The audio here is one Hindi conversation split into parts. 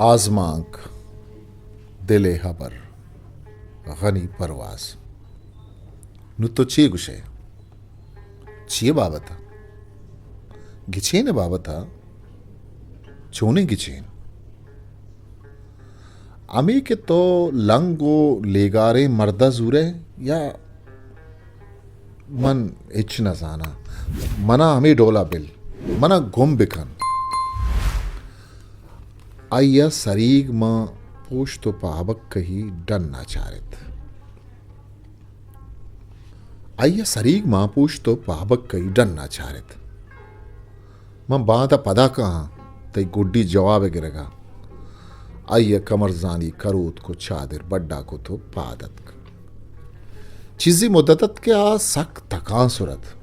आजमांक दिले हबर गनी परवाज नुतो ची गुशे ची बाबता गिचेन बाबता चोने गिचेन अमी के तो लंगो लेगारे मर्दा जूरे या मन इच न जाना मना हमें डोला बिल मना गुम बिकन आइया सरीग म पोष तो पावक कही डन नाचारित आइया सरीग मां पूछ तो पावक कही डन नाचारित मैं बाता पदा कहाँ तई गुड्डी जवाब गिरेगा आइया कमर जानी करूत को चादर बड्डा को तो पादत चीजी मुद्दत के आ सक तकां सुरत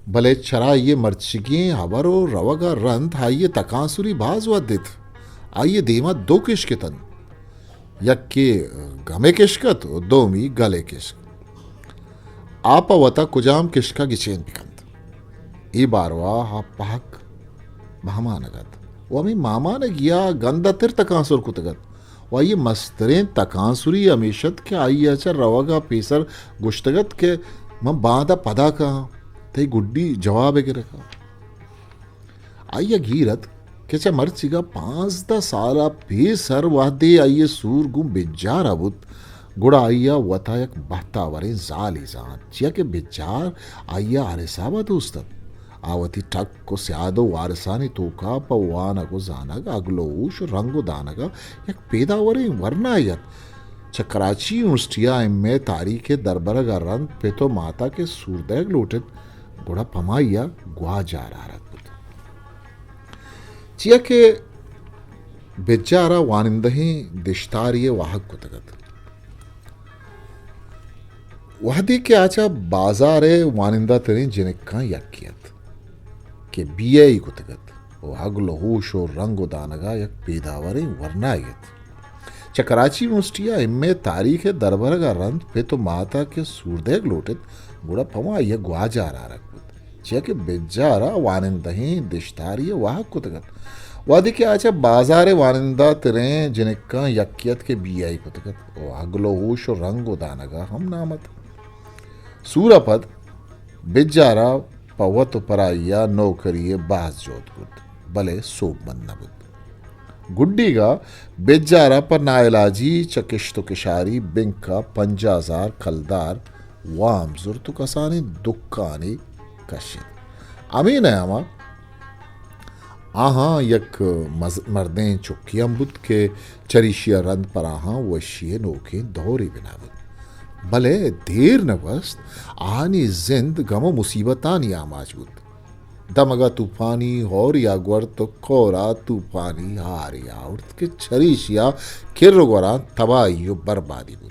भले चरा ये मर्चिगे हवरो रवगा रंत आइए तकांसुरी बाज वदित आइए देमा दो किश्कतन यक्के गमे किश्कत दोमी गले किश्क आपा वता कुजाम किश्का गिचेन बिकंत ई बारवा हा पाक महमानगत वमी मामा ने गिया गंदा तिर तकांसुर कुतगत वाइये मस्तरें तकांसुरी अमीशत के आइए अच्छा रवगा पेसर गुश्तगत के मैं बादा पदा कहाँ ते गुड्डी जवाब के रखा आइया घीरत के चा मर्चिगा 5-10 साला बेसर वादे आइये सूर गुम बेजार अबुत गुड़ा आइया वतायक बहता वरे जाली जान चिया के बेजार आइया आरिसाबा दोस्तत आवती ठक को स्यादो वारसानी तोका पवाना को जानागा अगलोश रंगो दानगा यक पेदावरे वरनायत कराची यूनिवर्सिटिया में तारीख दरबरग रंग पे तो माता के सूरदैग लोटित गुड़ा पमाइया गुआ जा रहा चिया के बेचारा वानिंदही दिश्तारिये वाहक कुतगत वहदी के आचा बाजारे वानिंदा तेरे जिनका यकियत के बिये ही कुतगत वो हगलो होश और रंगो दानगा यक पैदावारे वरनायत कराची यूनिवर्सिटिया इनमें तारीख दरबार का रंत पे तो माता के सूरदेग लोटित गुड़ा पमा यह गुआ जा रहा रखत चिया के बेजारा वानिंदही दिश्तारिये वाहक कुतगत वादी के आचा बाजारे वानिंदा तेरे जिनका यकियत के बियाई कुतगत ओ हगलो होश और रंगो दानगा हम नामत सूरपद बेजारा पवत पराइया नौकरिये बाज जोधकुत भले सोब मन नबुत गुड्डीगा बेजारा पर नाइलाजी चकिश्तो किशारी बिंका 50,000 खलदार वाम जुर्तु कसानी दुक्कानी कशित अमीन है आमा आहा यक मर्दें चुक्की अम्बुत के चरिशिया रंद पर आहा वशिये नोके दौरी बिनावत भले देर नवस्त आनी जिंद गमो मुसीबतानी आमाजबुत दमगा तूफानी और यागवर तो कोरा तूफानी हार या उठ के छरीशिया किर्रगोरा तबाही बर्बादी बुत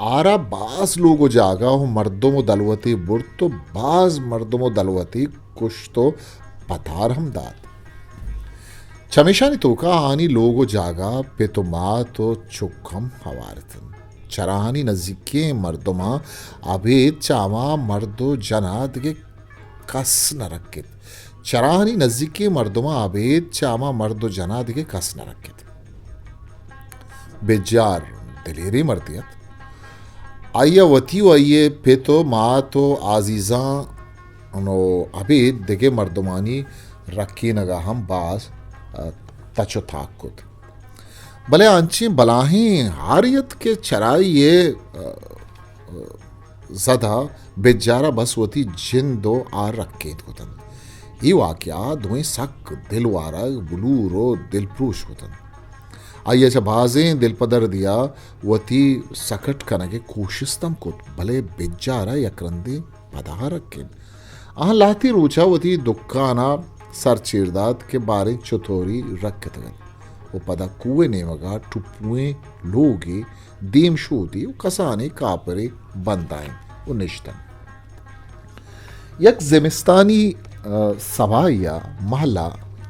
आरा बास लोगो जागा हो मर्दों दलवती बुर तो बाज मर्दों दलवती कुछ तो पतार हमदाद चमेशानी तो का आनी लोगो जागा पे तो माँ तो चुकम हवारतन चराहानी नजीके मर्दोमा अभेद चामा मर्दो जनाद के कस न रखित चराहानी नजीके मर्दोमा अभेद चामा मर्दो जनाद के कस न रखित बेजार दिलेरी मर्दियत आइया वती आइये पे तो माँ तो आजीजा नो अभेद दिगे मर्दोमानी रखी नगा हम बास तचो थाकुत भले आंची बलाही हारियत के चराई ये ज़दा बेजारा बस वती जिन दो आर रखे कुतन ये वाक्या धोई सक दिलवारा बुलूरो दिलप्रूश कुतन आइए अच्छा बाजें दिल पदर दिया वती सकट कनगे कोशिस्तम कुत भले बेजारा यकरंदे पदा रखे आह लाती रोचा वती दुक्काना सर चीरदात के बारे चुथोरी रखत गन वो पदा कुए नेवगा टुपुए लोगे दीम शोती वो कसाने कापरे बंदाएं वो निश्तन यक जिमिस्तानी सभाया महला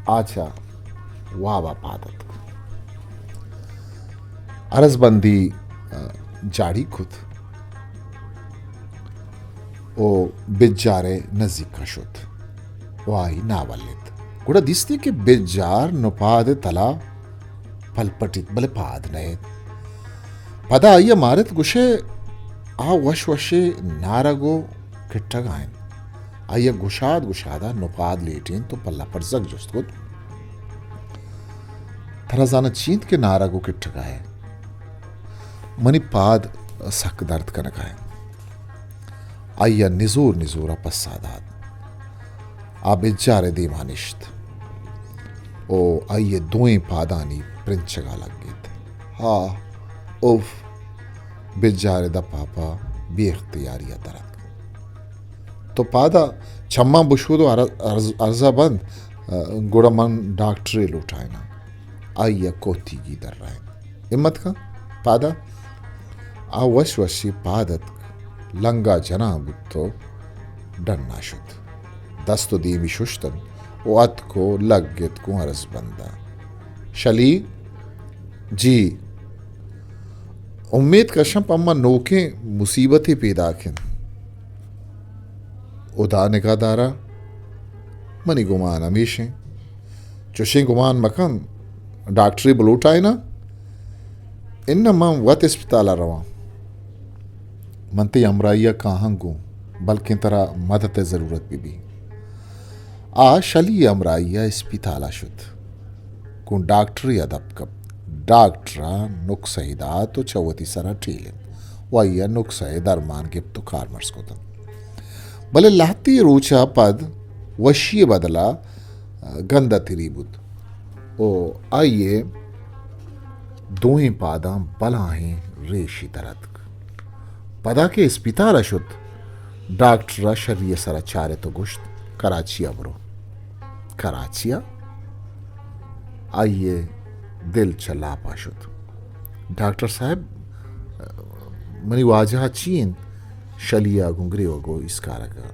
आचा वावा पादत अरजबंदी जाड़ी खुद ओ बिजारे नजीक शुद्ध वाई नावलित गुड़ा दिसते कि बेजार नुपाद तला पलपटित बले पाद नये पदा आइया मारत गुशे आ वश वशे नारगो किट्टगायन आइया गुशादा नुपाद लेटेन तो पल्ला पर जग जुस्त थराजाना चींत के नारगो किट्टगाए मनी पाद सक दर्द कनकाय आइया निजूर निजूरा पस्सादात आ बेजारे दीमानिश्त ओ आइये दोएं पादानी प्रिंचगा लग गए हा उफ बेजारे दा पापा बेख्तियारिया दरद तो पादा छम्मा बुशूदो अर्जा बंद गुड़मन डॉक्टरे लुटायना आइया कोती की दर रहे हिम्मत का पादा आ वश वशी पादत लंगा जना बुत्तो डन्ना शुद दस्तो दीमी शुश्तन वात को लग्गत को अरस बंदा शली जी उम्मीद कशम पम्मा नोके मुसीबतें पैदा खें उदा निगादारा मनी गुमान हमेशे चुशे गुमान मकन डॉक्टरी बलूटाए ना इन मम वत अस्पताल रवा मनते अमराइया कहाँ गो बल्कि तरह मदद जरूरत भी आ शली अमराइया अस्पताल शुद्ध को डॉक्टरी अदब कब डॉक्टरा नुक्सईदा तो चवती सरा ट्रीलिन वैया नुक्सई दरमान गिप तो कारमर्स को भले लाती रोचा पद वशी बदला गंदा तिरीबुद ओ आइए दोएं पादा बलाहें रेशी दरद पदा के अस्पताल अशुद्ध डॉक्टरा शरीय सरा चारे तो गुश्त कराचिया ब्रो कराचिया आइए दिल चला पाशुद डॉक्टर साहब मनी वाजहा चीन शलिया गुंगरे वगो इसकारा का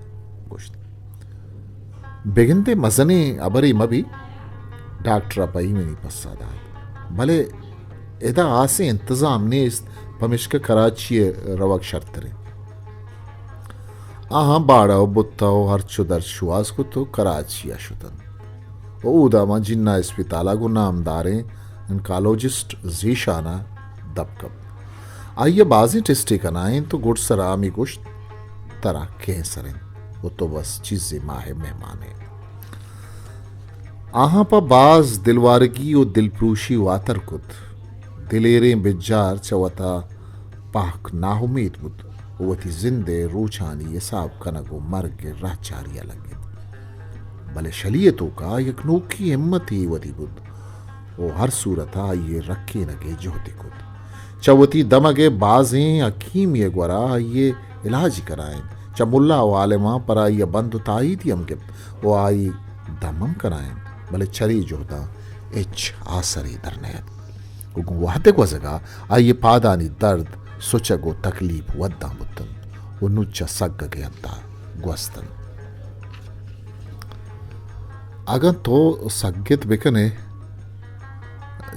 गोश्त बेगिनते मजने अबरी मबी डॉक्टर अपई में नहीं पसादा भले एदा आसे इंतजाम ने इस पमिश्क कराची रवक शर्तरे आहा बाड़ा बुत्ताओ हरचो दर्शुआस को तो कराची अशुतन ओ उदामा जिन्ना अस्पताला को नामदारे इनकालोजिस्ट जीशाना दबकब आइए बाजी टेस्टी कनाएं तो गुड़ सरामी कुछ तरह कह सरें वो तो बस चीजें माहे मेहमान है आहा पा बाज दिलवारगी और दिलप्रूशी वातर कुत दिलेरे बिजार चवता पाक नाहुमीद बुद वती जिंदे रूछानी ये साब कनगो मर के राचारिया लगे भले शलीयतों का यकनोकी हिम्मत ही वती बुद वो हर सूरता ये रखे नगे जोहते कुद चवती दमगे बाजें अकीम ये ग्वरा ये इलाज कराएं चमुल्ला वालेमा पर ये बंद ताई थी हमके वो आई दमम कराएं भले चरी जोहता इच आसरी दरनयत वाहते को जगह आइए पादानी दर्द सुचगो तकलीफ वद्दा मुत्तन वो नुच्चा सग के अंता ग्वस्तन अगर तो सग्गित बिकने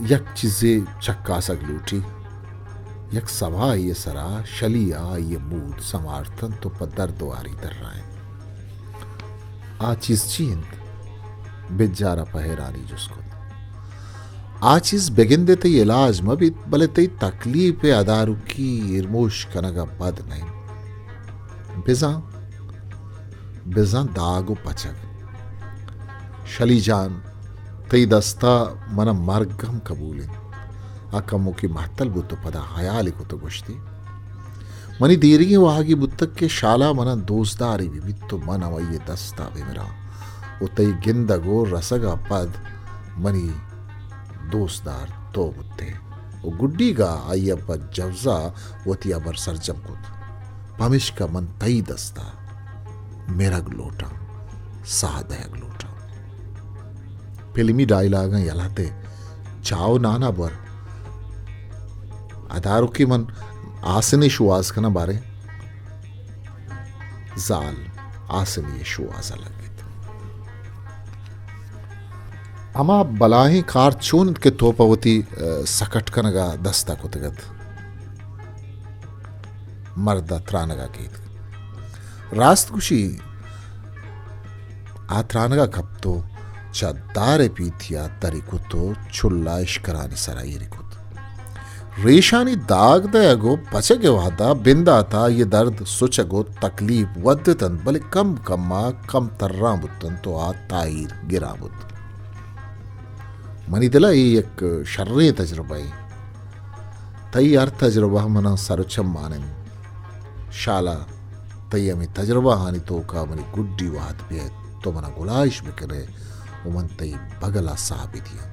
यक चीजें चक्का सग लूटी यक सभा ये सरा शलिया ये मूद समर्थन तो पदर द्वारी दर रहे आ चीज चींद बेजारा पहरानी जिसको आ चीज बेगिंदे ते इलाज में भी भले ते तकलीफ अदारू की इरमोश कनगा बद नहीं बिजा बिजा दागो पचक शली जान तई दस्ता मन मर्गम कबूले अकमो की महतल बुत्तो पदा हयाली को तो गुश्ती मनी दीरी वागी बुत्तक के शाला मन दोस्तारी भी बित्तो मन अवये दस्ता बिमरा उतई गिंदगो रसगा पद मनी दोस्तार तो बुत्ते वो गुड्डी गा आइया पर जवजा वती अबर सरजम कुत पमिश का मन तई दस्ता मेरा ग्लोटा सादया ग्लोटा फिल्मी डायलॉग यलाते चाव नाना बर अदारू की मन आसनी शुआज का ना बारे जाल आसनी शुआज अलग अमा बलाही कार चून के तोपवती सकट कनगा दस्ता कुतगत मर्दा त्रानगा गीत रास्त कुशी आ त्रानगा कब तो चा दारे पीथिया तरिकुतो चुल्ला इश्करानी सरायरिकुत रेशानी दाग दयगो पचगे वादा बिंदाता ये दर्द सुचगो तकलीफ वद्दतन बले कम कम्मा कम तर्रा बुत्तन तो आ ताईर गिरा बुत मनी दिला ये एक शर्रे तजुर्बा है तई यार तजुर्बा मना सरुचम माने शाला तई अमी तजुर्बा हानि तो का मनी गुड्डी वाद पे तो मना गुलाइश में करे उमन तई बगला साबितिया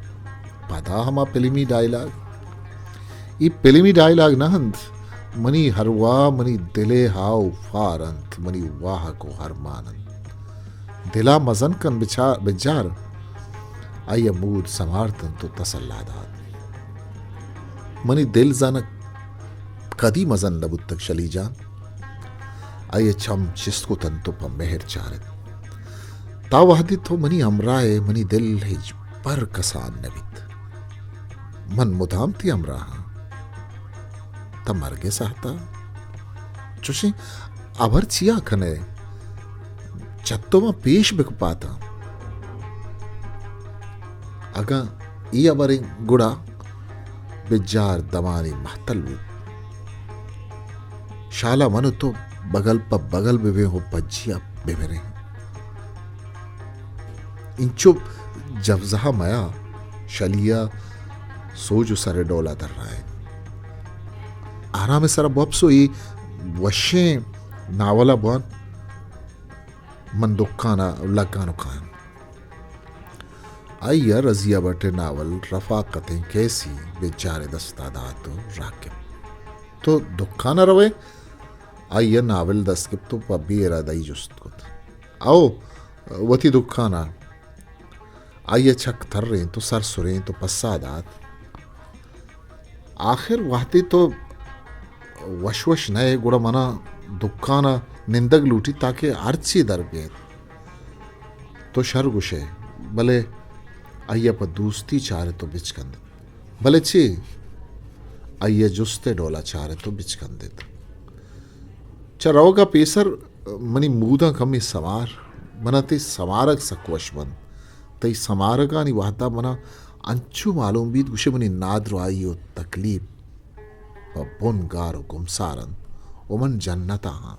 पदा हमा पिलिमी डायलॉग ಈ ಪೆಲಿಮಿ ಡೈಲಾಗ್ ನಹಂದ್ ಮನಿ ಹರ್ವಾ ಮನಿ ದಿಲೆ ಹಾವ್ ಫಾರಂತ್ ಮನಿ ವಾಹಕೋ ಹರ್ಮಾನಂದ್ ದಿಲಾ ಮಜನ್ ಕನ್ ಬಿಚಾರ್ आइए मूद समार्थन तो तसल्लादात मनी दिल जानक कदी मजन लबुत तक शली जान आइए छम चिस्को तन तो पम मेहर चारत तावाहदी तो मनी अमराए मनी दिल हिज पर कसान नबित मन मुदाम थी अमराहा तमरगे सहता चुशी अभर चिया खने चत्तो में पेश बिक पाता अगा ई अबरी गुड़ा बिजार दमानी महतल शाला मनु तो बगल पर बगल बेबे हो पज्जिया बेबेरे इंचो जवजहा मया शलिया सोजु सरे डोला दर रहा है आराम सर बप्सो ई वशे नावला बन मन दुखाना लगानो खान आइया रजिया बटे नावल रफाकतें कैसी बेचारे दस्तादात राकिब तो दुखाना रवे आइया नावल दस्किब तो पबीरा दई जुस्त कुत आओ वती दुखाना आइया छक थर रहे तो सर सुरे तो पसादात आखिर वाहती तो वशवश नए गुड़ा मना दुखाना निंदक लूटी ताकि अर्ची दर बेत तो शर गुशे भले आइया पर दोस्ती चारे तो बिचकंद भले ची आइया जुस्ते डोला चारे तो बिचकंद चराओगा पेसर मनी मूदा कमी समार मना ते समारक सकवश बन तई समारका नि वाहता मना अंचु मालूम बीत गुशे मनी नाद्रो आइयो तकलीफ बुन गारो गुमसारन ओमन जन्नता हाँ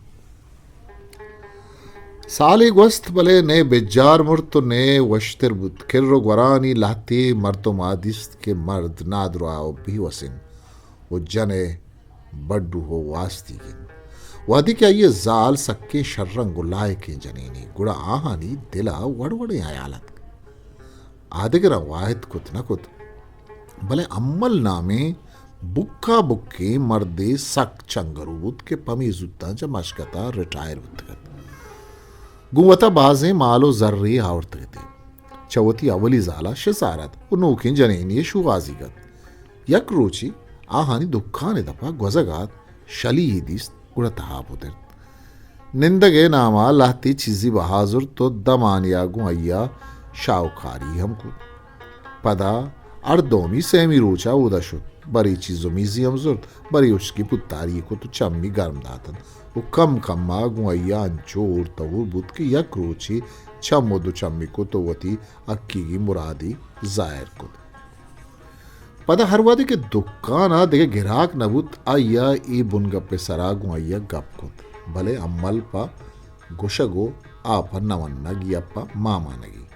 साले वस्त भले ने बेजार मुर्त तो ने वश्तर बुत किर्रो ग्वरानी लाते मर्तो मादिस्त के मर्द नादरो आओ भी वसिन वो जने बड्डू हो वास्ती गिन वादी क्या ये जाल सक्के शर्रंग गुलाय के जनेनी गुड़ा आहानी दिला वड़वड़े आयालत आदे के रवायत कुत न कुत भले अम्मल नामे बुक्का बुक्के मर्दे सक चंगरूत के पमी जुत्ता जमशकता रिटायर बुतगत गुवता बाजे मालो जर्रे आवरतगते चवती अवली जाला शसारत उनोके जनेनी शुगाजीगत यक रोची आहानी दुखाने दपा गजगात शली हिदिस उड़ता पुतर निंदगे नामा लाती चीजी बहाजुर तो दमानिया गुआइया शावखारी हमको पदा अर्दोमी सेमी रोचा उदशुत बड़ी चीजों मीजियम जुर्द बड़ी उसकी पुतारी को तो चम्मी गर्म दातन वो कम कम्मा गुआइया अंचोर तवुर बुत के यक रोची चम्मो दो चम्मी को तो वती अक्की की मुरादी जायर को पदा हर वादे के दुकाना देखे गिराक नबुत आइया ई बुनगप्पे सरा गुआइया गप को भले अम्मल पा गुशगो आपा नवन्ना गियप्पा मामा नगी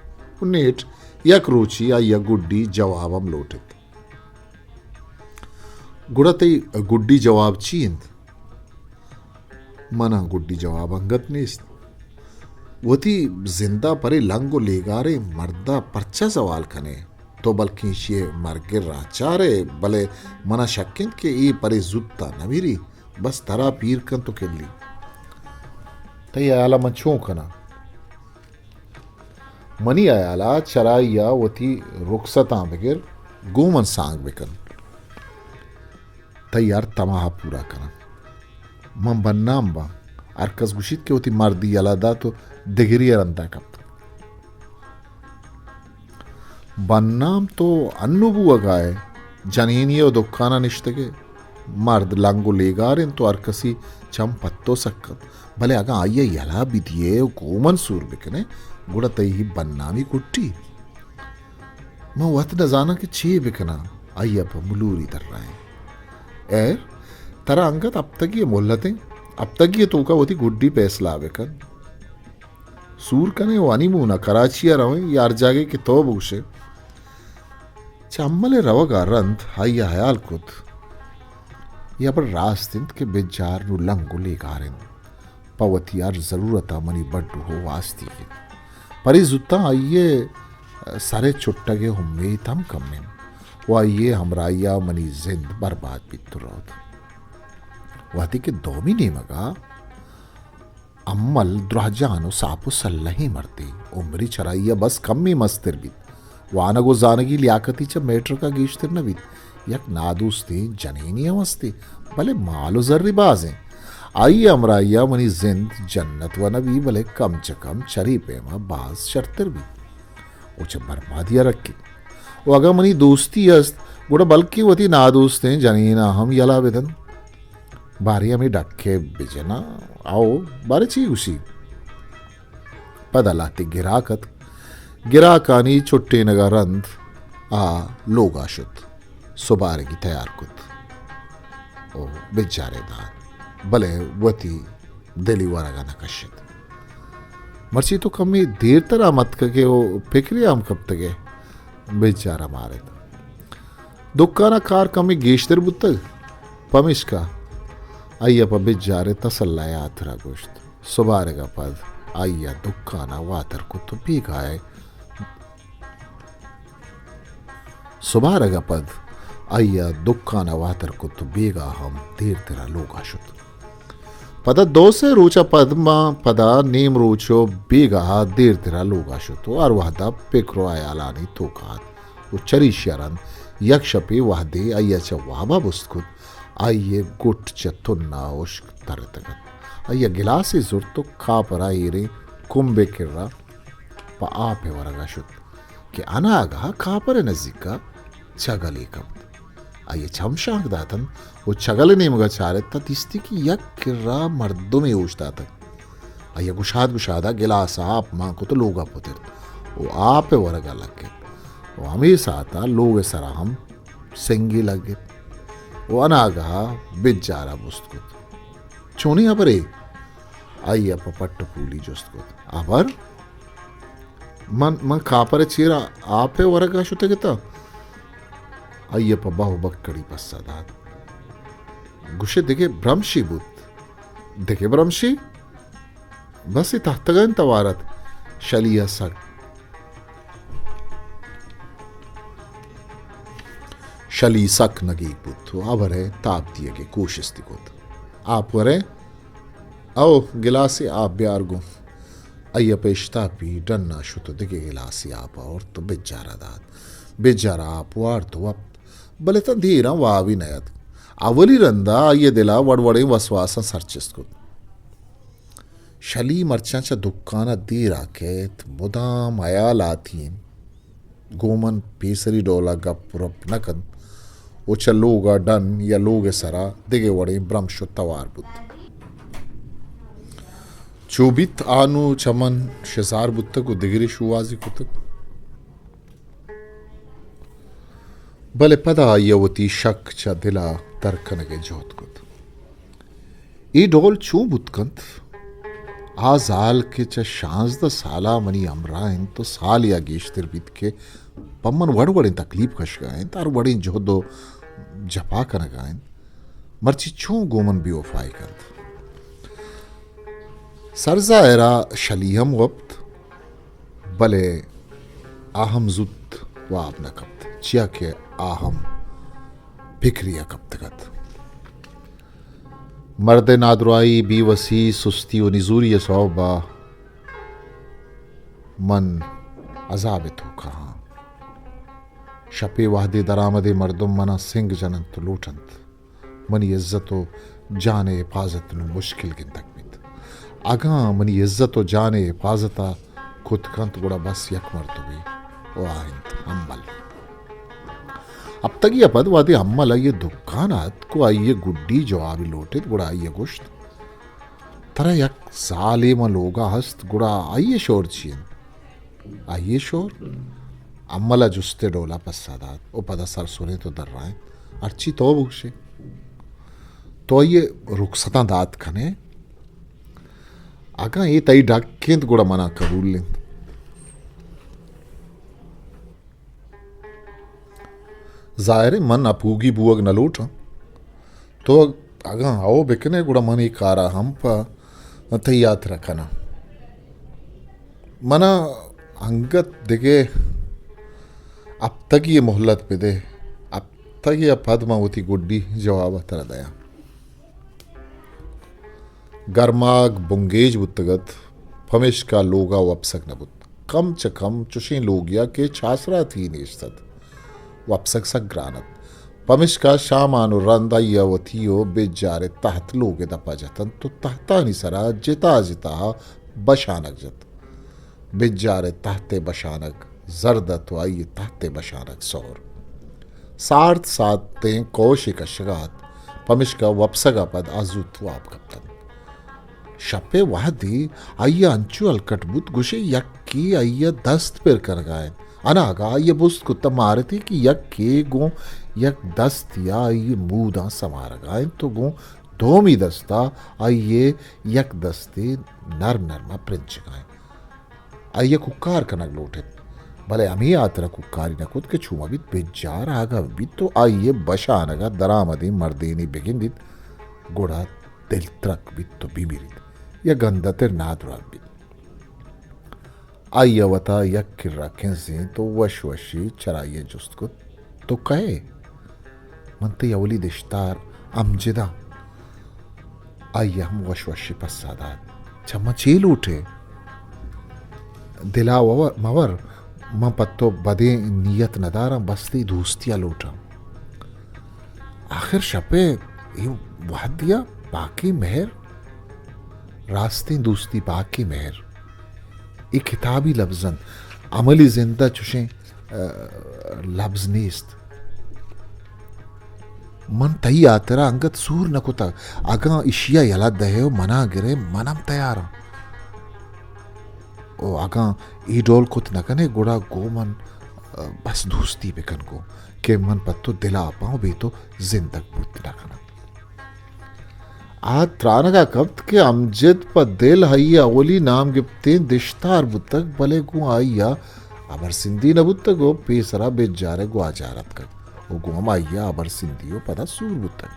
उन्नेट यक रोची आइया गुड्डी जवाबम लोटित गुड़तई गुड्डी जवाब चींद मना गुड्डी जवाब अंगत नेस्त वती जिंदा परे लंगो लेगारे मर्दा परचा सवाल खने तो बल्कि ये मरगे राचारे भले मना शक्किन के ये परे जुत्ता नवीरी बस तरा पीर कन तो केली तई आयाला मंचों कना मनी आयाला चराइया वती रुखसता बगैर गोमन सांग बेकन तैयार तमाहा पूरा करना मम बन्नाम बा अरकस गुशित के होती मर्दी अलादा तो दिगरी रंदा कप बन्नाम तो अन्नुबु अगाए जनीनियो दुखाना निश्तगे मर्द लंगो लेगारें तो अरकसी चम पत्तो सक्कत भले अगा आइए यला बिदिए गोमन सूर बिकने गुड़ा तई ही बन्नामी कुट्टी मैं वत न जाना कि चे बिकना आइया पर मुलूरी तर रहे हैं एर तरा अंगत अब तक ये मोहलतें अब तक ये तो का होती गुड्डी पैसला बेकन सूर कने वानी मुना कराचिया रहे यार जागे कि तो बुशे चम्मले रवगा रंत हाइया हयाल कुत या पर रास्तिंत के बेजार नु लंगु लेगारें पवती यार जरूरत मनी बड्डू हो वास्ती के परी जुत्ता आइये सारे चुट्टगे हुम्मे तम कम्मे वो आइये हमराइया मनी जिंद बर्बाद बितुरोद वाती के दोमी ने मगा अम्मल द्राजानो सापु सल्लही मरती उमरी चराइया बस कम्मी मस्तिर बित वानगो जानगी लियाकतीच्या मेट्र का गीश्तिर नवीत यक नादूस्ती जनीनी अवस्थी भले मालो जर्री बाजें आई अमराइया मनी जिंद जन्नत व नबी भले कम च कम चरी पेमा बाज शर्तर भी उचे बर्बादिया रखी वो अगर मनी दोस्ती अस्त गुड़ा बल्कि वती नादोस्तें जनीना हम यला वेदन बारिया में डक्के बिजना आओ बारे ची उसी पदलाती गिराकानी चुट्टे नगा रंध आ लोगा शुत सुबारे की तैयार कुत ओ बेचारे दान भले वती दिली वरगा नकशित मर्ची तो कमी देर तरह मत के वो फिक्री हम कब तक बेचारा मारे दुकाना कार कमी गेश्तर बुत्तग पमिश का आइया पर बेचारे तसल्ला आथरा गोश्त सुबारे का पद आइया दुकाना वातर को तो भी गाए सुबारगा पद आइया दुक्काना वातर को तो बेगा हम देर तेरा लोगा शुत पदा दो से रोचा पदमा पदा नेम रोचो बेगा देर तेरा लोगा शुत और वहदा पेक्रो आयालानी तोकात वो चरी शरन यक्षपे वहदे आइया च वाबा बुस्तकुत आइये गुट च तुन्ना उश्क तर तगत आइया गिलासी जुर तो खा पर आइरे कुंबे किर्रा पा आपे वरगा शुत कि अनागा खा पर नजीका चगले कब आइए छमशांग दातन वो चगले ने मगा चारे तिस्ती की यक किर्रा मर्दों में ओछता तक आइए गुशादा गिलास आप मां को तो लोगा पुतिर वो आप वरगा लगे वो हमेशा आता लोग सरा हम सेंगी लगे वो अनागा बिजारा बुस्तकुत चोनी अपरे आइए पट्ट पूली जोस्तकुत अबर मन खापर चीरा आपे वरगा शुते किता अय्यप बाहु बक्कड़ी पस्सादात गुशे देखे भ्रमशी बुत देखे भ्रमशी बस तख्तगन तवारत शलिया सक शली सक नगी बुत आवरे ताप दिए के कोशिश दिकोत आप वरे आओ गिलासे आप ब्यारगो अय्यप इश्तापी डन्ना शुतो दिगे गिलासी आप और तो बेजारा आप वार तो अब भले तो धीरा वावी नयत अवली रंदा ये दिला वड़वड़े वसवासा सरचिस्को शली मर्चांचा दुकाना दीरा केत मुदाम आयालाथीन गोमन पेसरी डोला गप नकन उच लोगा डन या लोगे सरा दिगे वड़े ब्रह्मशु तवार बुद्ध चोबित आनु चमन शजार बुत्त को दिगरी शुवाजी कुतक भले पदा यवती शक च दिला तर्कनगे जोत कुत ई ढोल चू बुतकंत आजाल के च शांजद साला मनी अमराइन तो साल या गेश्तर बीत के पम्मन वड़वड़े तकलीफ कश गायन तार वड़े जोदो जपा कन गायन मर्ची चू गोमन भी वफाई कंत सरजा एरा शलीहम वक्त भले आहम जुत वाब न कब्त चिया के आहम फिक्रिया कब तकत मर्द नादराई बीवसी सुस्ती व निजूरी सौबा मन अजाबित हो कहा शपे वाहदे दरामदे मर्दुम मना सिंह जनंत लूटंत मनी इज्जतो जाने हिफाजत मुश्किल गिन तक आगा मनी इज्जत व जाने हिफाजता खुद कंत गुड़ा बस यक मरतबे वो आहिंत अम्मल अब तक ये पद वादे अम्मल ये दुकानात को आइए गुड्डी जवाबी लोटे गुड़ा आइए गुश्त तरह यक साले म लोगा हस्त गुड़ा आइए शोर चीन आइए शोर अम्मला जुस्ते डोला पसादात ओ पदा सर सुने तो दर्राएं अर्ची तो बुगशे तो ये रुखसता दात खने आगा ये तई डाकेंत गुड़ा मना कबूल लें जाहिर है मन अपूगी बुअग न लूट तो आगा आओ बेकने गुड़ा मन एक आरा हम पा तैयार रखना मना अंगत देखे अब तक ये मोहल्लत पे दे अब तक ये पद्मावती गुड्डी जवाब तरह दया गर्माग बुंगेज बुतगत फमिश का लोगा वपसक न बुत कम च कम चुशी लोगिया के छासरा थी नेस्तत वपसक सक ग्रानत पमिश का शामानु रंदा यवतियो बेजारे तहत लोगे दपा जतन तो तहता निसरा जिता जिता बशानक जत बेजारे तहते बशानक जरदत वाई तहते बशानक सौर सार्थ साते कौशिक शगात पमिश का वपसगा पद आजुत वाप कप्तन शपे वादी अय्या अंचु अलकटबुत गुशे यक्की अय्या दस्त पर कर गायन अनागा अय्या बुस्त कुत्ता मारती कि यक के गो यक दस्त या अय्ये मूदा समार गायन तो गो दोमी दस्ता अय्ये यक दस्ते नर नरमा प्रिंच गायन अय्या कुक्कार कनक लोटे भले अमी आतरा कुक्कारी नकुत के छुमा बित बेजार आगा बित तो अय्ये बशानगा दरामदी मर्देनी बेगिंदित गोड़ा दिल त्रक बित तो बीमिरित या गंधतिर नादुराग बित आयवता यक किर्राकें से तो वशवशी चराइये जुस्त को तो कहे मनते यवली दिश्तार अमजिदा आय्या हम वशवशी पसादात चम्मा चील उठे दिला मवर मां पत्तो बदे नियत नदारा बस्ती दोस्तिया लूटा आखिर शपे ये वाद दिया बाकी मेहर रास्ते दोस्ती बाकी मेहर एक किताबी लफ्जन अमली जिंदा चुशे लफ्ज नीस्त मन तई आतरा अंगत सूर नकुता आगा इशिया यला दहे मना गिरे मनम तैयार ओ आगा ई डोल कुत नकने गुड़ा गो मन बस दोस्ती बेकन को के मन पत्तो दिला पाओ बे तो जिंदग बुत नकना आज त्रानगा कब्त के अमजद पर दिल हईया ओली नाम गिप्ते दिश्तार बुतक भले गु आइया अबर सिंधी न बुतक गो पेसरा बेच जा रहे गो आजारत का वो गुम आइया अबर सिंधियो पदा सूर बुतक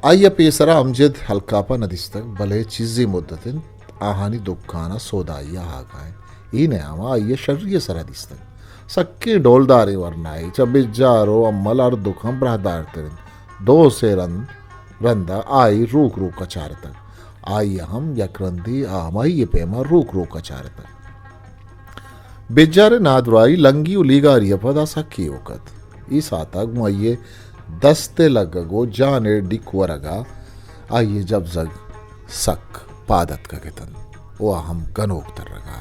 आइया पेसरा अमजद हल्कापा नदिस्तक भले चीजें मुद्दतिन आहानी दुकाना सोदाइया हागाए ई ने आमा आइया शर्रिय सरा दिस्तक सक्के डोलदारे वरनाई चबिज जारो अम्मल और दुखम ब्राहदार तिरन दो से रंदा आई रूक रूक अचार तक आई हम यकरंदी आमाई ये पेमा रूक रूक अचार तक बेजारे नादुराई लंगी उलीगारी पदा सखी वकत इस आतक मुझे दस्ते लगगो जाने डिकवरगा आइए जब जग सक पादत का गेतन वो हम गनोक तर रगा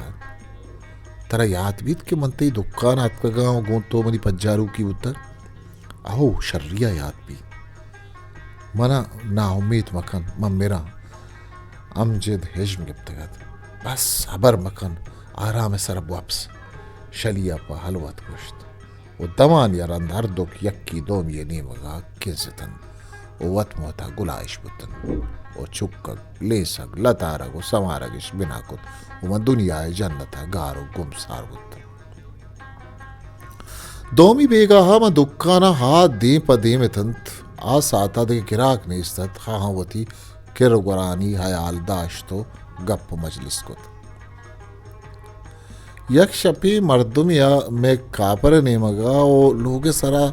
तरा याद बीत के मनते दुकान आत का गाँव गो तो मनी पज्जारू की उत्तर आओ शर्रिया याद भी मना ना उम्मीद मकन मेरा अमजद हिज्म गिफ्तगत बस अबर मकन आराम सरब वापस शलिया पा हलवत कुश्त वो दमान या रंधार दुख यक्की दोम ये नीमगा किजतन वो वत मोता गुलाइश बुतन वो चुक्कक लेसक लतारगो समारगिश बिना कुत वो दुनिया जन्नता गारो गुमसार बुतन दोमी बेगा हम दुक्काना हाथ दे पदे में तंत आ साता दे गिराक ने इस्तत हाँ वती किरगुरानी हयाल दाश्तो गप मजलिस को यक शपी मर्दुम या में कापर ने मगा ओ लोगे सरा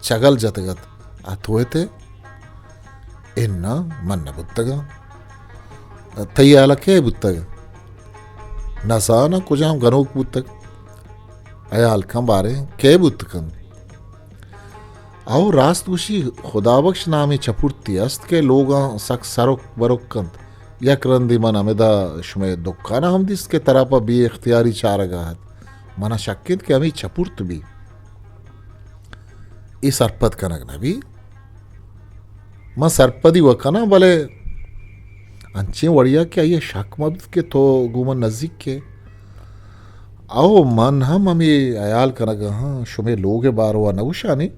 चगल जतगत अथोए थे इन्ना मन बुत्तगा तैयाला के बुत्तगा नसाना कुछ हम गनोक बुत्तग अयाल कम बारे के बुत्तकन आओ रास्तुशी खुदाबख्श नामी चपुर्ती अस्त के लोगा सक सरुक बरुक्कंत यकरंदी मन अमिदा शुमे दुक्काना हम दिस के तरह पर भी इख्तियारी चारगाहत मना शक्कित के अमी चपुर्त भी इस सरपत कनक नबी म सरपदी वकना भले अंचे वड़िया क्या ये शक मब्द के तो गुमन नजदीक के आओ मन हम हमी अयाल कनक हाँ शुमे लोग बारो नगुशानी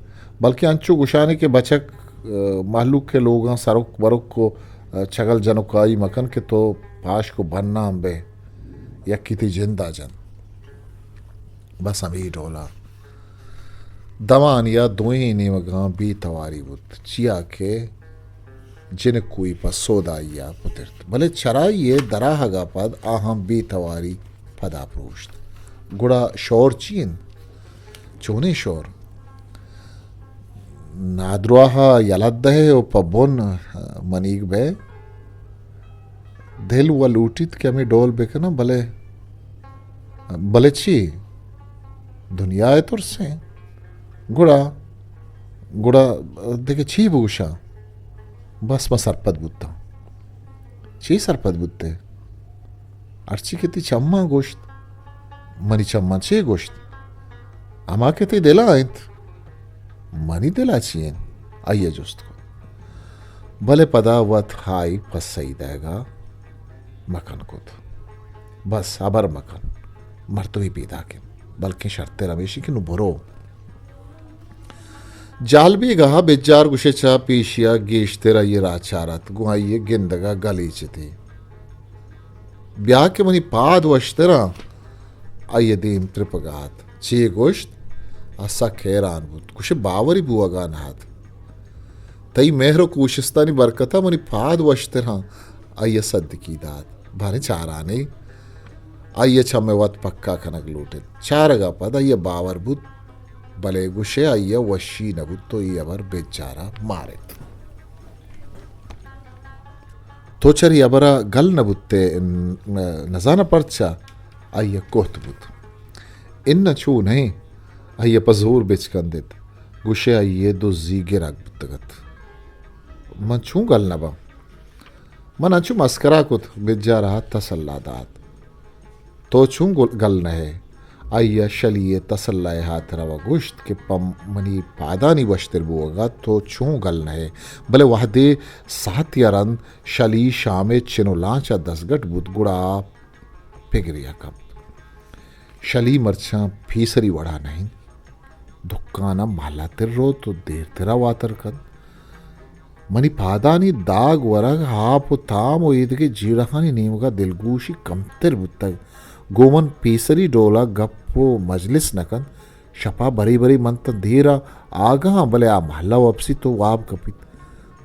बल्कि अंचु गुशानी के बचक माहलूक के लोग सरुक बरुक को छगल जनुकाई मकन के तो पाश को बनना अम्बे या किती जिंदा जन बस अमी डोला दवान या दोई निमगा बी तवारी बुत चिया के जिन कोई पसोदा या पुतिर्त भले चराई ये दराहगा पद आहम बी तवारी पदा प्रोष्ट गुड़ा शोर चीन चोने शोर नाद्रोहा यलद्दहे ओ पबोन मनीग बे दिल व लूटित के हमें डोल बेके ना भले भले ची दुनिया है तुर से गुड़ा गुड़ा देखे छी भूषा बस मैं सरपद बुत्ता छी सरपद बुत्ते अर्ची किती चम्मा गोश्त मनी चम्मा चे गोश्त अमा के ते दिला आयत मनी दिला चियन आइए जुस्त को भले पदा वत हाई पस सही देगा मकन को तो बस अबर मकन मरतो ही पीदा के बल्कि शर्ते रमेशी की नुबरो जाल भी गहा बेजार गुशे चा पीशिया गेश तेरा ये राचारत गुआइये गिंदगा गली थी ब्याह के मनी पाद वश्तरा आइए दीम त्रिपगात चे गोश्त असा खैरान बुत कुछ बावरी बुआगा नाथ तई मेहरो कुशिस्तानी बरकता मनी पाद वश्तरा आइए सद की दात भाने चाराने आइए छमे वत पक्का खनक लूटे चारगा पद आइए बावर बुत भले गुशे आइए वशी नबुत तो ये अबर बेचारा मारे तो चरी अबरा गल नबुत्ते नजाना परचा आइए कोहत बुत इन न छू नहीं आइए पजूर बिच कंदित गुशे आइए दो जी गिराक बुतगत मन छू गल नबा मन अचू मस्करा कुत बिजा रहा तसल्ला दात तो छू गल नहे आइया शलिए तसल्लाए हाथ रवा गुश्त के पम मनी पादानी वश्तिर बुआगा तो छू गल नहे भले वह दे सात यारन शली शामे चिनो लाचा दसगट बुत गुड़ा पिगरिया कब शली मरछा फीसरी वड़ा नहीं दुक्काना माला तिर रो तो देर तेरा वातर कद मनी पादानी दाग वरग हाप ताम ईद के जीड़हानी नीमगा दिलगूशी कमतिर बुत्तग गोमन पीसरी डोला गप्पो मजलिस नकन शपा बरी बरी मन त धीरा आगा भले आ महल्ला वापसी तो वाब कपित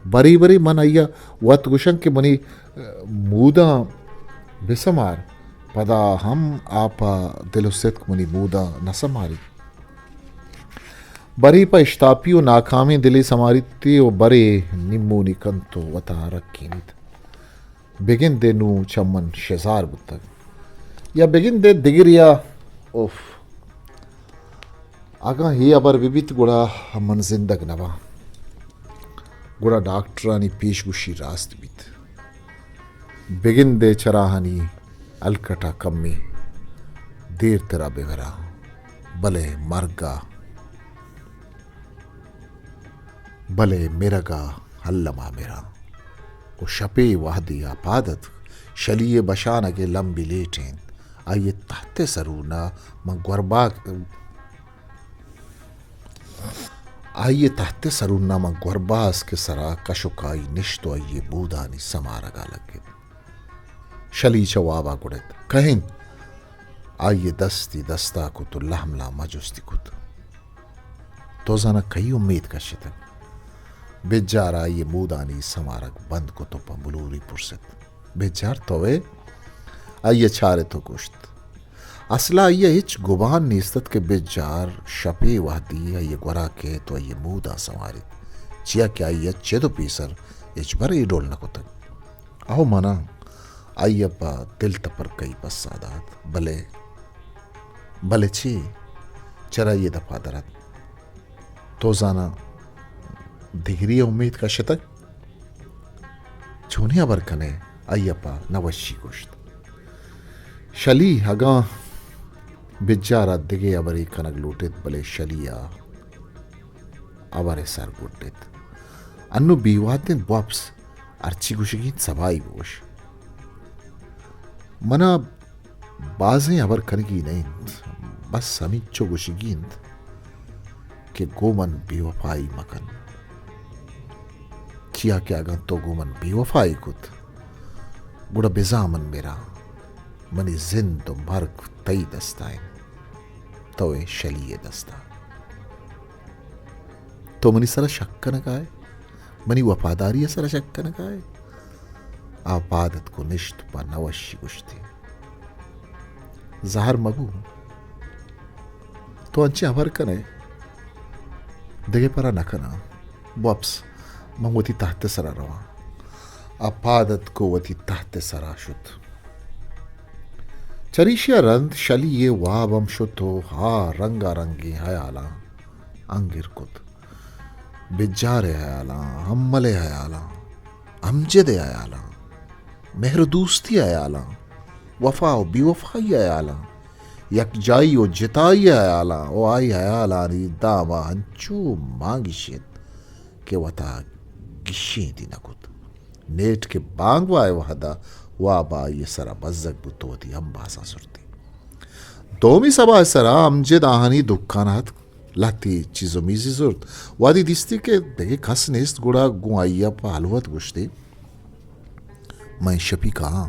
बरी बरी मन अय्या वत गुशन के मनी मूदा बिसमार पदा हम आपा दिलुसित मुनी मूदा न समारी बरी पर इश्तापियो नाकामी दिली समारी ओ बरे निम्मू निकंतो वता रखीनित बिगिन देनु चमन शेजार बुतक या बिगिन दे दिगिरिया ओफ आगा ही अबर विबित गुड़ा मन जिंदग नवा गुड़ा डॉक्टरानी पेशगुशी रास्त बीत बिगिन दे चराहानी अलकटा कम्मी देर तेरा बेवरा भले मरगा भले मेरगा हल्लमा मेरा वो शपे वाहदी आपादत शलिए बशान के लंबी लेटें आइए ताते सरूना मगवरबा आइए ताते सरूना मगवरबास के सरा कशुकाई निश्तो आइए बूदानी समारगा लगे शली चवाबा गुड़त कहें आइए दस्ती दस्ता को तो लहमला मजुस्ती कुत तो जना कई उम्मीद का शितक बेजार आइए बूदानी समारक बंद को तो पमुलूरी पुरसत बेजार तोवे आइए छारे तो कुश्त असला आइए हिच गुबान नीस्तत के बेजार शपे वादी आइए गुरा के तो आइए मूदा संवारी चिया क्या आइए चेदो पीसर इच भर ये डोल न कुतक आओ मना आइए पा दिल तपर कई पसादात भले भले छी चरा ये दफा दरत तो जाना दिगरी उम्मीद का शतक छूनिया बरकने अय्यप्पा नवशी गोश्त शली हगा बिज्जारा दिगे अबरी कनक लूटित भले शलिया अबरे सर गुटित अन्नु बीवादिन वापस अर्ची गुशगी सबाई बोश मना बाजें अबर खनगी नहीं, बस समीचो गुशिगिंद के गोमन बेवफाई मकन चिया क्या गन तो गोमन बेवफाई कुत गुड़ा बेजामन मेरा मनी जिंद तो मर्ग तई दस्ताएं तोए शलीय दस्ता तो मनी सरा शक्कन का है, मनी वफादारी सरा शक्कन का है, आपादत को निष्ठ पर नवशी गुश्ती जहर मबू तो अंचे अभर कने देगे परा नकना बॉप्स मंगवती तहत सरा रवा आपादत को वती तहत सरा शुत चरीशिया रंद शली ये वाबम शुतो हा रंगा रंगी हयाला अंगिर कुत बिजारे हयाला हम्मले हयाला अमजदे हयाला मेहर दोस्ती हयाला वफा व बेवफाई हयाला यकजाई व जिताई हयाला ओ आई हयाला री दावा हंचू मांगिशित के वता गिशी दी नकुत नेट के बांगवाए वहदा वाबा ये सरा बज्जक बुतोती हम बासा सुरती दोमी सबा सरा अमजद आहानी दुखानात लाती चीजो मीजी जुर्त वादी दिस्ती के देगे खस नेस्त गुड़ा गुआइया पा हलवत गुश्ती मैं शपी कहाँ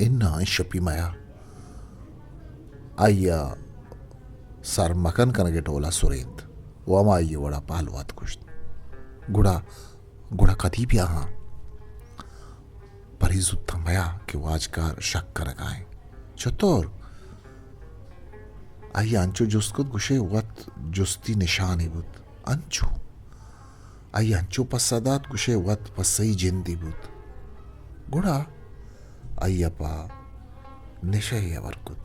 इन्ना शपी माया आइया सर मकन कनगे टोला सुरेंद वामा आइये वड़ा पालवात कुश्त गुड़ा गुड़ा कदी भी आहा परिजुत्ता मया कि वाजकार शक कर गाए चतुर आई अंचो जुस्कुत गुशे वत जुस्ती निशानी बुत अंचो आई अंचो पसदात गुशे वत पसई जिंदी बुत गुड़ा अय्यपा निशय वर्कुत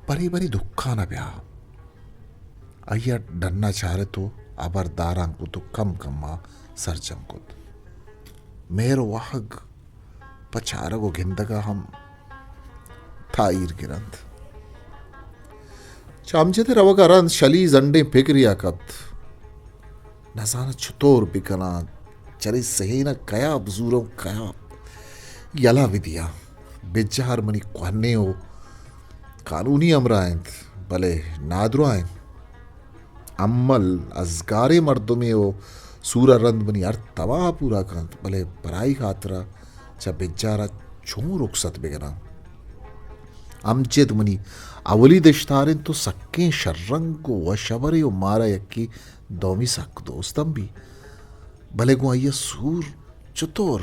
परी बरी दुखा न ब्या अय्या डन्ना चारे तो अबर दारांकु तो कम कम्मा सरजंकुत मेर वाहग पचारगो गिंदगा हम थाईर गिरंद चामचेते रवगा रंद शली जंडे फिक्रिया कत नजाना छुतोर बिकना चरी सही न कया बजूरों कया यला विदिया बेजहार मनी क्वाने हो कानूनी अमरायंत भले नादरुआयन अम्मल अजगारे मर्दुमे हो सूरा रंद बनी अर्थ तवा पूरा कंत भले पराई खातरा चा बेजारा छू रुखसत बेगना अमजेद मनी अवली दश्तारिन तो सक्के शर्रंग को व शबरे ओ मारा यक्की दोमी सक दोस्तम भी भले गो आइया सूर चतुर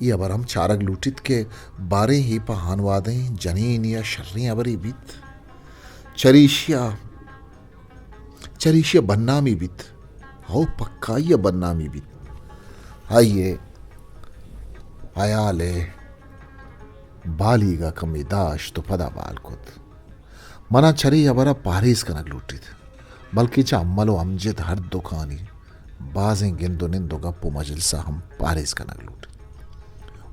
ये अबर हम चारग लूटित के बारे ही पहानवादें जनीन या शर्री अबरी बीत चरीशिया बन्नामी बीत हो पक्का ये बन्नामी बीत आइए आयाले बालीगा कमी दाश तो पदा बाल खुद मना चरी अबरा पारिस कनक लूटित बल्कि चा अम्मलो अमजिद हर दुकानी बाजें गिंदो निंदो गप्पो मजलसा हम पारिस कनक लूटित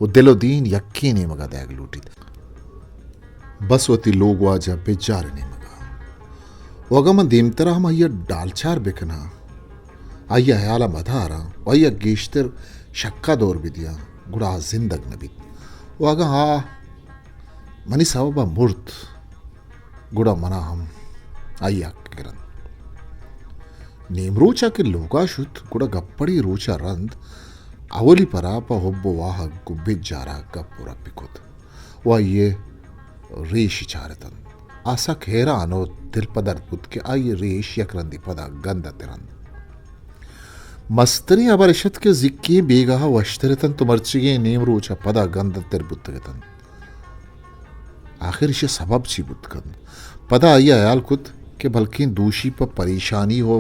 वो दिलो दीन यकीनी मगा दैग लूटित बस वती लोग वाजा बेचारे नहीं मगा वगम दीमतरा हम आइया डालचार बिकना आइया हयाला मधारा आइया गेश्तर शक्का दौर भी दिया गुड़ा जिंदग नबीत वागा हाँ मनी सबबा मुर्त गुड़ा मना हम आइया किरण नीमरोचा के लोगा शुद्ध गुड़ा गप्पड़ी रोचा रंद ಅವಲಿ ಪರಾಪ ಒಬ್ಬ ವಾಹ ಗುಬ್ಬಿಜ್ಜಾರ ಗಪ್ಪುರ ಪಿಕುತ್ ವ ये रेश चारतन आसा खेरा अनो दिल पदर पुत के आई रेश यकरंदी पदा गंदा तिरंद मस्तरी अबरशत के जिक्की बेगा वश्तरतन तो मर्चिगे नेम रोचा पदा गंदा तिर बुत्तगतन आखिर इसे सबब ची बुत्कन पदा आई अयाल कुत के बल्कि दूषी पर परेशानी हो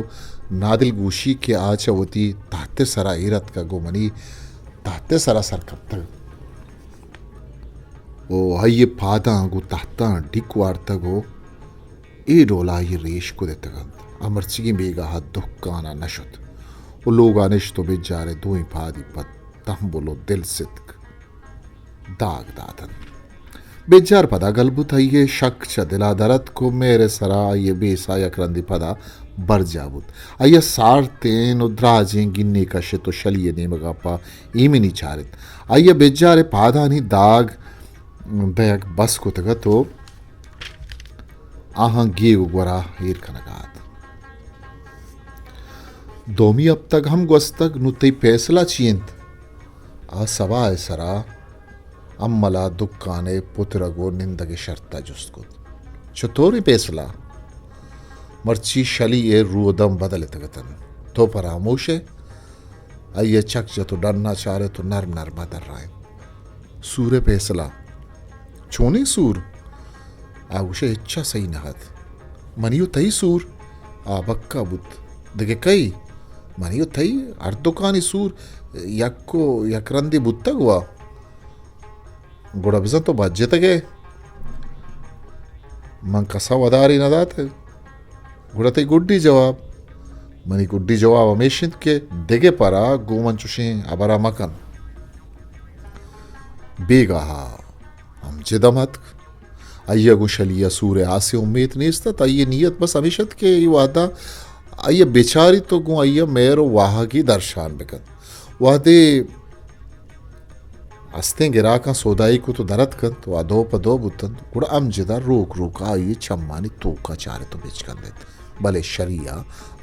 नादिल गुशी के आचा होती ताते सरा इरत का गोमनी ताते सरा सर कब तक ओ आइए पादा गो ताता डिक वार्ता गो ए डोला ये रेश को देते गंद अमरचिगी बेगा हाथ दुक्काना नशुत वो लोग आनिश तो बेचारे दो ही पादी पत तम बोलो दिल सिद्क दाग दादन बेजार पदा गलबुत ये शक च दिला दरत को मेरे सरा ये बेसा यकरंदी पदा बर जाबुत अय्य सार तेन उद्राजे गिन्नी कशे तो शलिये नेमगप्पा ईमिनी चारित अय्य बेजारे पादानी दाग दयक बस को तग तो आहा गे उगवरा हीर कनगात दोमी अब तक हम गोस्तक नुतई फैसला चियंत आ सवाए सरा अम्मला दुक्काने पुत्रगो निंदगे शर्ता जुस्कुत चतोरी फैसला मर्ची शली ए रूदम बदले तगतन तो परामोशे अये चक जतो डरना चारे तो नर नर बदल रहा है सूरे फैसला छोनी सूर आगुशे इच्छा सही नहत मनियो तई सूर आ बक्का बुत दगे कई मनियो तई अर्दुकानी सूर यक्को यकरंदी बुत्ता हुआ गुड़बिजा तो बज्जे तगे मन कसा वदारी नदात गुड़तई गुड्डी जवाब मनी गुड्डी जवाब हमेशित के देगे परा गोमन चुशे अबरा मकन बेगाहा हम जिदमत अय्य गुशलिया सूर्य आसे उम्मीद नेस्ता तय्य नियत बस हमेशत के ये वादा अय्य बेचारी तो गु अय्य मेरो वाह की दर्शान बेकत वादे अस्ते गिरा का सोदाई को तो दरत कन तो अदो पदो बुतन गुड़ अमजिदा रोक रोका ये चम्मानी तो का चारे तो बेच कर देते भले शरिया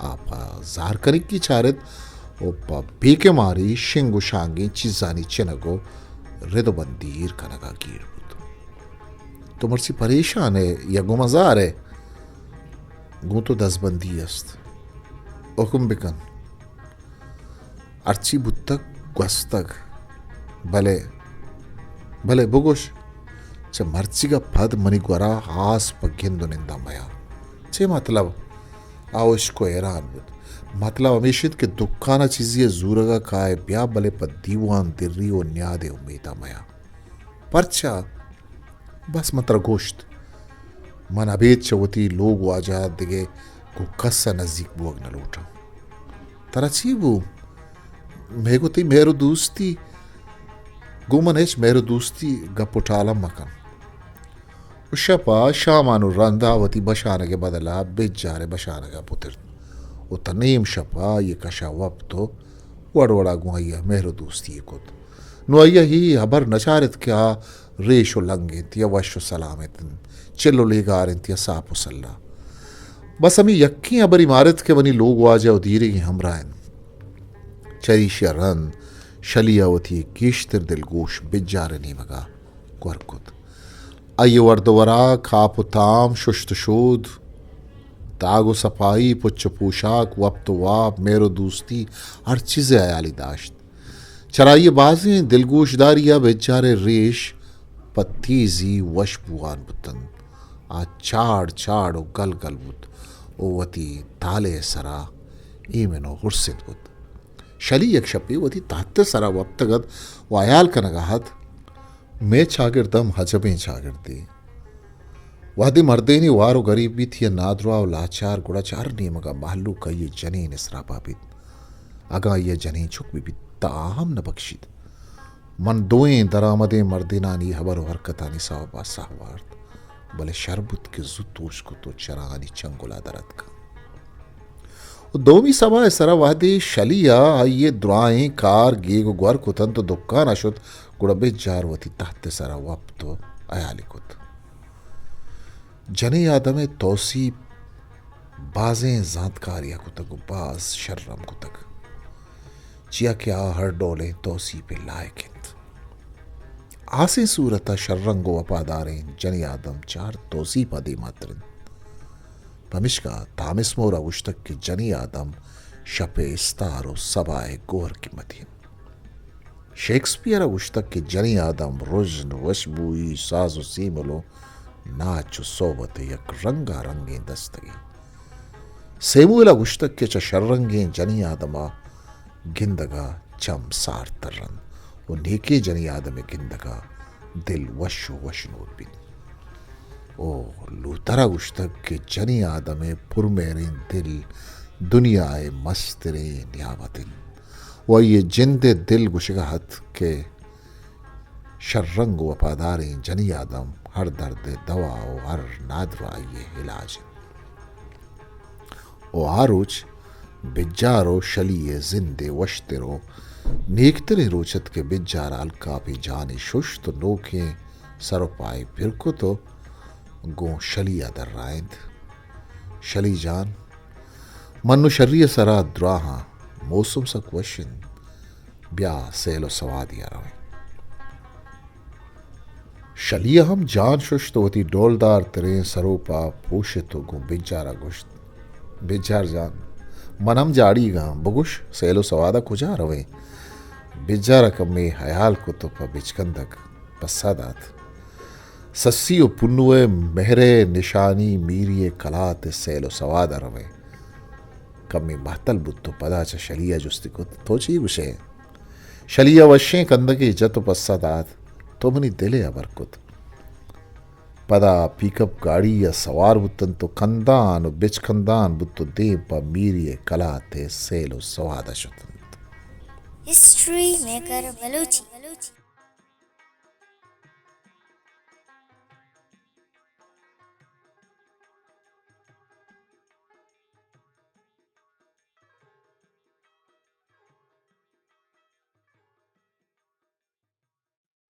आपा जार करी की चारित ओपा बेके मारी शिंगु शांगी चिजानी चिनगो रेदो बंदीर कनगा गिर तो मर्सी परेशान है या गुमजार है गु तो दसबंदी अस्त हुकुम बिकन अर्ची बुत्तक ग्वस्तक भले भले बुगुश च मर्ची का पद मनी ग्वरा हास पगिंदो निंदा मया चे मतलब आवश को हैरान बुत मतलब हमेशित के दुखाना चीज़िए जूरगा काय ब्या भले पद दीवान दिर्री और न्यादे उम्मीदा मया परचा बस मतर गोश्त मन अभेद चवती लोग वाजा दिगे को कस्सा नजदीक बुअग न लूटा तरची वो मेगो ती मेरो दोस्ती गोमन एच मेरो दोस्ती गपुटाला मकन उशपा शामानु रंदावती बशानगे बदला बेजारे बशानगा पुत्र उतनीम शपा ये कशा वप तो वड़वड़ा गुआइया मेरो दोस्ती कुत नुआइया ही हबर नचारित क्या रेशो लंगित या वशो सलामित चिल्लो लेगारित या सापो सल्ला बस हमें यक्की अबर इमारत के वनी लोग वाजा उदीरे की हमरायन चरीशिया रन शलियावती कीश्तर दिलगोश बिजारे नीमगा क्वरकुत अये वर्दवरा खापुताम शुष्ट शोध तागो सफाई पुच्छ पोशाक वप्त वाप मेरो दोस्ती हर चीज़ें आयाली दाश्त चराइये बाजें दिलगोशदारिया बेचारे रेश पत्तीजी वश बुआन बुतन आ चाड़ चाड़ ओ गल गल बुत ओ वती ताले सरा ईमेनो हुर्सित बुत शली एक शपी वती तात्ते सरा वप्तगत वायाल कनगाहत मैं छागिरदम हजबें छागिरदी वादी मर्देनी वारो गरीबी थी नादरा लाचार गुड़ाचार नीमगा महलू का ये जनीन इसरा बाबित अगा ये जनीन छुक भी ताहम न बख्शित मन दोएं दरामदे मर्दिनानी हबर हरकतानी साहबा साहवार्थ भले शरबत के जुतूश को तो चरानी चंगुला दरद का दोमी सभा सरा वादी शलिया ये दुआएं कार गेगो ग्वर कुतन तो दुक्कान अशुत गुड़बे जारवती तहते सरा वप तो अयालिकुत जने आदमे तौसी बाजें जातकारिया कुतक बाज शर्रम कुतक चिया क्या हर डोले तौसी पे लायकित आसे सूरता शर्रंगो वफादारें जने आदम चार तौसी पदे मात्रन पमिश्का तामिस मोरा उश्तक के जनी आदम शपे इस्तारो सबाए गोर की मदीन शेक्सपियर उश्तक के जनी आदम रुजन वशबुई साजो सीमलो नाचो सोबत यक रंगा रंगे दस्तगी सेमुला उश्तक के च शर्रंगे जनी आदमा गिंदगा चम सार तरन वो नेके जनी आदमे गिंदगा दिल वशो वशनूर बिन ओ लूतरा उश्तक के जनी आदमे पुरमेरिन दिल दुनियाए मस्तरे न्यावतिन वह ये जिंदे दिल गुशगहत के शर्रंग वफादारें जनी आदम हर दर्द दवा ओ हर नादवा ये इलाज ओ आरुच बिज्जारो शलिए जिंदे वश्तरो नेकतरे रोचत के बिज्जाराल काफी जाने शुश तो नोके सरोपाए फिर को तो गो शलिया दर्राइंद शली जान मनु शर्रिय सरा द्राहा मौसम सक वशिन ब्या सेलो सवादिया रहे शलिया हम जान शुश तो होती डोलदार तरे सरोपा पोषित हो गो बिज्जारा गुश्त बिज्जार जान मनम जाड़ी गा बगुश सेलो सवादा कुजा रवे बिज्जारा कम्मे हयाल को तो बिचकंदक पसादात सस्सी ओ पुन्नुए मेहरे निशानी मीरिए कलात सेलो सवादा रवे कम्मे महतल बुत्तो पदा च शलिया जुस्ती को तोची गुशे शलिया वशे कंदके जतो पसादात तो मनी दिले अबरकुत पदा पिकअप गाड़ी या सवार बुत्तन तो कंदान बिच कंदान बुत्तो दे प मीरिए कलाते सेलो सवादा शुतन हिस्ट्री मेकर बलूची।